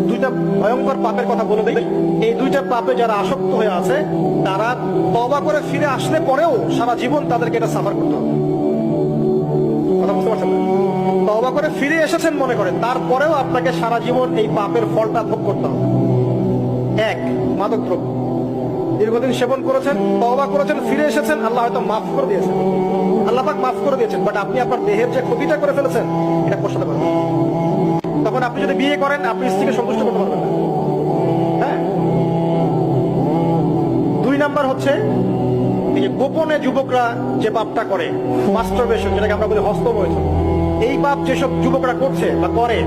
দুইটা ভয়ঙ্কর পাপের কথা বলে দিই। এই দুইটা পাপে যারা আসক্ত হয়ে আছে তারা তওবা করে ফিরে আসলে পরেও সারা জীবন তাদেরকে এটা সাফার করতে হবে। কথা বুঝতে পারছেন? তওবা করে ফিরে এসেছেন মনে করেন, তারপরেও আপনাকে সারা জীবন এই পাপের ফলটা ভোগ করতে হবে। এক, মাদকদ্রব্য দীর্ঘদিন সেবন করেছেন, তওবা করেছেন, ফিরে এসেছেন, আল্লাহ হয়তো মাফ করে দিয়েছেন, আল্লাহ পাক মাফ করে দিয়েছেন, বাট আপনি আপনার দেহের যে ক্ষতিটা করে ফেলেছেন এটা পোষাতে পারবেন। তখন আপনি যদি বিয়ে করেন আপনি স্ত্রীকে সন্তুষ্ট করতে পারবেন না। হ্যাঁ। দুই নাম্বার হচ্ছে এই যে গোপনে যুবকরা যে পাপটা করে, মাস্টারবেশন, যেটাকে আমরা বলি হস্তমৈথুন, এই পাপ যেসব যুবকরা করছে বা করে,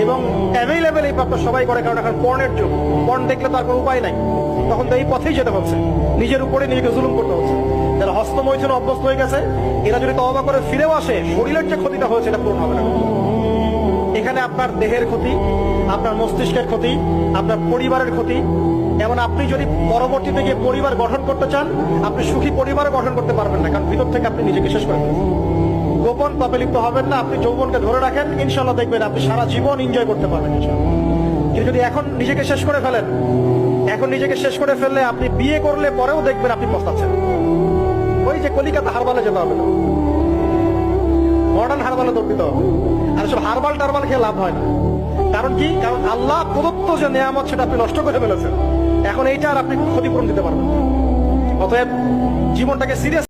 এবং অ্যাভেলেবেল এই পাপটা সবাই করে, কারণ এখন পর্নের যুগ, পর্ন দেখলে তার কোনো উপায় নাই, তখন তো এই পথেই যেতে হচ্ছে, নিজের উপরে নিজেকে জুলুম করতে হচ্ছে। যারা হস্তমৈথুন অভ্যস্ত হয়ে গেছে এরা যদি তওবা করে ফিরেও আসে, শরীরের যে ক্ষতিটা হয়েছে এটা পূরণ হবে না। এখানে আপনার দেহের ক্ষতি, আপনার মস্তিষ্কের ক্ষতি, আপনার পরিবারের ক্ষতি, এমন আপনি যদি পরবর্তীতে গিয়ে পরিবার গঠন করতে চান আপনি সুখী পরিবারও গঠন করতে পারবেন না, কারণ ভিতর থেকে আপনি নিজেকে শেষ করে ফেলেছেন। গোপন পাপে লিপ্ত হবেন না, আপনি যৌবনকে ধরে রাখেন, ইনশাল্লাহ দেখবেন আপনি সারা জীবন এনজয় করতে পারবেন ইনশাল্লাহ। কিন্তু যদি এখন নিজেকে শেষ করে ফেলেন, এখন নিজেকে শেষ করে ফেললে আপনি বিয়ে করলে পরেও দেখবেন আপনি পস্তাচ্ছেন। ওই যে কলিকাতা হারবালে যেতে হবে না, মডার্ন হারবালে দৌড় দিতে হবে। আর সব হারবাল টারবাল খেয়ে লাভ হয় না। কারণ কি? কারণ আল্লাহ প্রদত্ত যে নেয়ামত সেটা আপনি নষ্ট করে ফেলেছেন, এখন এইটা আর আপনি ক্ষতিপূরণ দিতে পারবেন। অতএব জীবনটাকে সিরিয়াস